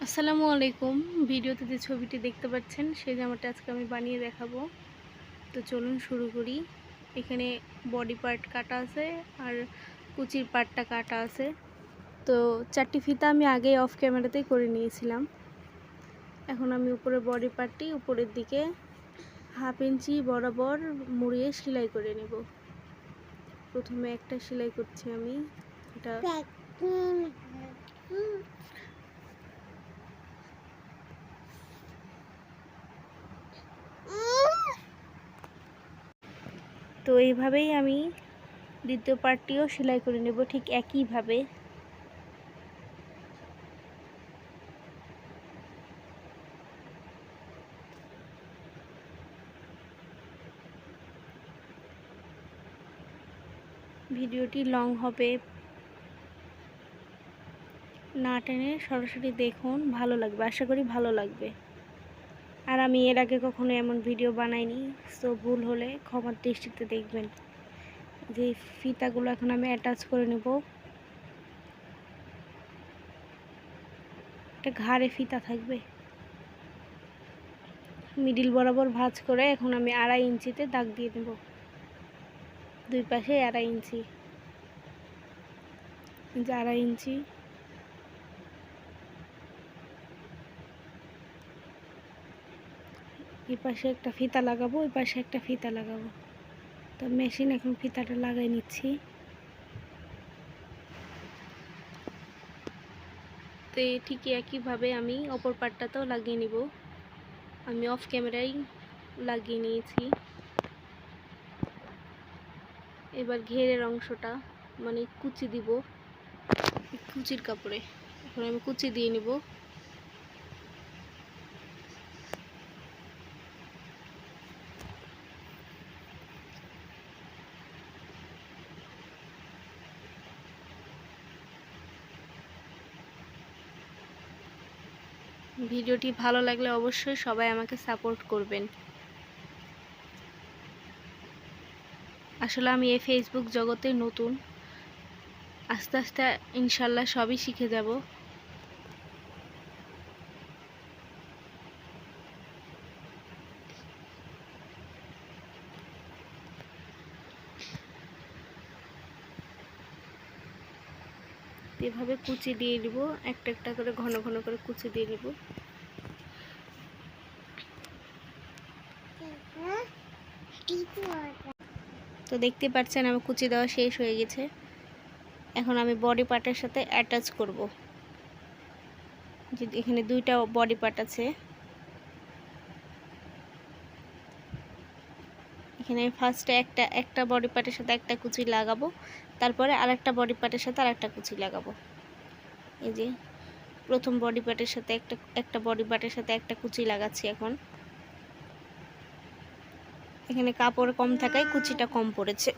আসসালামু আলাইকুম। ভিডিওতে যে ছবিটি দেখতে পাচ্ছেন সেই জামাটা আজকে আমি বানিয়ে দেখাবো। তো চলুন শুরু করি। এখানে বডি পার্ট কাটা আছে আর কুচির পার্টটা কাটা আছে। তো 4টি ফিতা আমি আগেই অফ ক্যামেরাতেই করে নিয়েছিলাম। এখন আমি উপরে বডি পার্টটি উপরের দিকে 1/2 ইঞ্চি বরাবর মুড়িয়ে সেলাই করে নেব। প্রথমে একটা সেলাই করছি আমি। এটা তো এইভাবেই আমি দ্বিতীয় পার্টটিও সেলাই করে নেব ঠিক একইভাবে। ভিডিওটি লং হবে, না টেনে সরাসরি দেখুন, ভালো লাগবে, আশা করি ভালো লাগবে। আর আমি এর আগে কখনো এমন ভিডিও বানাইনি, সো ভুল হলে ক্ষমার দৃষ্টিতে দেখবেন। যে ফিতাগুলো এখন আমি অ্যাটাচ করে নেব। একটা ঘাড়ে ফিতা থাকবে, মিডিল বরাবর ভাঁজ করে এখন আমি 2.5 ইঞ্চিতে দাগ দিয়ে নেব। দুই পাশে 2.5 ইঞ্চি, 2.5 ইঞ্চি। এই পাশে একটা ফিতা লাগাবো, ওই পাশে একটা ফিতা লাগাবো। তো মেশিন এখন ফিতাটা লাগাই নিচ্ছি। তো ঠিকই একইভাবে আমি অপর পাটটাতেও লাগিয়ে নিব। আমি অফ ক্যামেরায় লাগিয়ে নিয়েছি। এবার ঘেরের অংশটা মানে কুচি দিব কুচির কাপড়ে। এখন আমি কুচি দিয়ে নিব। ভিডিওটি ভালো লাগলে অবশ্যই সবাই আমাকে সাপোর্ট করবেন। আসলে আমি এই ফেসবুক জগতে নতুন, আস্তে আস্তে ইনশাল্লাহ সবই শিখে যাব। এভাবে কুচি দিয়ে দিব, একটা একটা করে ঘন ঘন করে কুচি দিয়ে নিব। তো দেখতে পাচ্ছেন আমার কুচি দেওয়া শেষ হয়ে গেছে। এখন আমি বডি পার্টের সাথে অ্যাটাচ করব। যে এখানে দুইটা বডি পার্ট আছে, এখানে ফার্স্টে একটা বডি পার্টের সাথে একটা কুচি লাগাবো, তারপরে আরেকটা বডি পার্টের সাথে আরেকটা কুচি লাগাবো। এই যে প্রথম বডি পার্টের সাথে একটা বডি পার্টের সাথে একটা কুচি লাগাচ্ছি। এখন এখানে কাপড় কম থাকায় কুচিটা কম পড়েছে।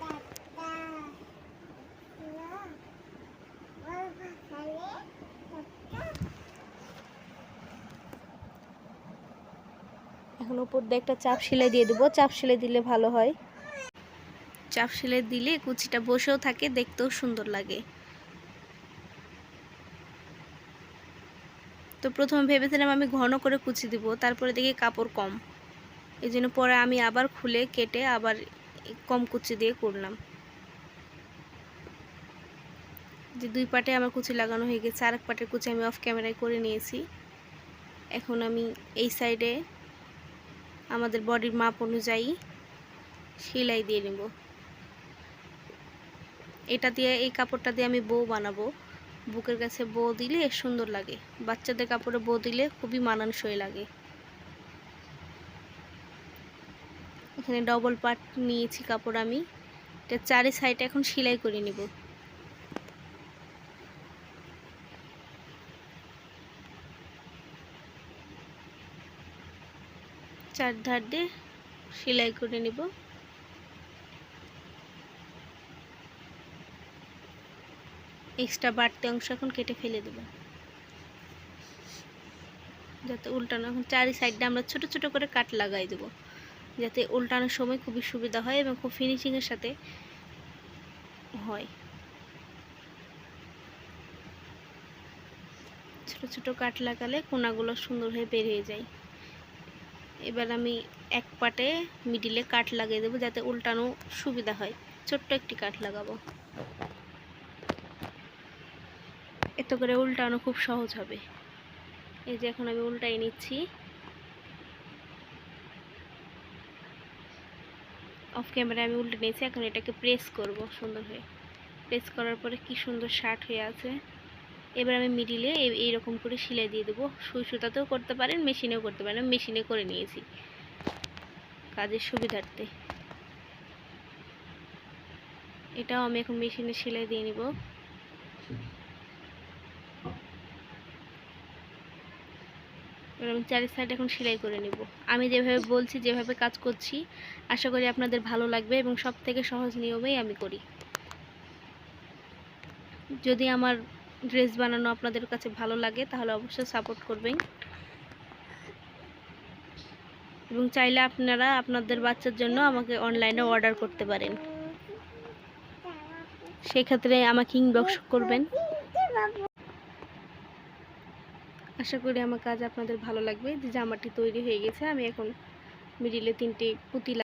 এখন উপর দিয়ে একটা চাপ সেলাই দিয়ে দেবো। চাপ সেলাই দিলে ভালো হয়। চাপ সেলাই দিলে কুচিটা বসেও থাকে, দেখতেও সুন্দর লাগে। তো প্রথমে ভেবেছিলাম আমি ঘন করে কুচি দিব, তারপরে দেখি কাপড় কম, এই জন্য পরে আমি আবার খুলে কেটে আবার কম কুচি দিয়ে করলাম। যে দুই পাটে আমার কুচি লাগানো হয়ে গেছে, আরেক পাটের কুচি আমি অফ ক্যামেরায় করে নিয়েছি। এখন আমি এই সাইডে আমাদের বডির মাপ অনুযায়ী সেলাই দিয়ে নেব। এটা দিয়ে, এই কাপড়টা দিয়ে আমি বো বানাবো। বুকের কাছে বো দিলে সুন্দর লাগে, বাচ্চাদের কাপড়ে বো দিলে খুবই মানানসই লাগে। এখানে ডবল পার্ট নিয়েছি কাপড় আমি, এটা চারি সাইডে এখন সেলাই করে নিব। চার ধার দিয়ে সেলাই করে নিব। এক্সট্রা বাড়তি অংশ এখন কেটে ফেলে দেব, যাতে উল্টানো। এখন চারি সাইডে আমরা ছোট ছোট করে কাট লাগাই দেব, যাতে উল্টানোর সময় খুবই সুবিধা হয় এবং খুব ফিনিশিংয়ের সাথে হয়। ছোট ছোট ছোট কাট লাগালে কোনাগুলো সুন্দর হয়ে বের হয়ে যায়। এবার আমি এক পাটে মিডিলে কাট লাগিয়ে দেবো যাতে উল্টানো সুবিধা হয়। ছোট্ট একটি কাট লাগাবো, এত করে উল্টানো খুব সহজ হবে। এই যে এখন আমি উল্টাই নিচ্ছি। অফ ক্যামেরায় আমি উল্টে নিয়েছি। এখন এটাকে প্রেস করব সুন্দর হয়ে। প্রেস করার পরে কি সুন্দর শার্ট হয়ে আছে। এবার আমি মিডিলে এইরকম করে সেলাই দিয়ে দেবো। সুই সুতাতেও করতে পারেন, মেশিনেও করতে পারেন। আমি মেশিনে করে নিয়েছি কাজের সুবিধার্থে। এটাও আমি এখন মেশিনে সেলাই দিয়ে নিব। এবার আমি চারি সাইড এখন সেলাই করে নিব। আমি যেভাবে বলছি, যেভাবে কাজ করছি, আশা করি আপনাদের ভালো লাগবে এবং সব থেকে সহজ নিয়মেই আমি করি। যদি আমার ড্রেস বানানো আপনাদের কাছে ভালো লাগে তাহলে অবশ্যই সাপোর্ট করবেন এবং চাইলে আপনারা আপনাদের বাচ্চার জন্য আমাকে অনলাইনে অর্ডার করতে পারেন। সেক্ষেত্রে আমাকে ইনবক্স করবেন। আশা করি আমার কাজ আপনাদের ভালো লাগবে। যে জামাটি তৈরি হয়ে গেছে, আমি এখন মিডিলে 3টে পুঁতি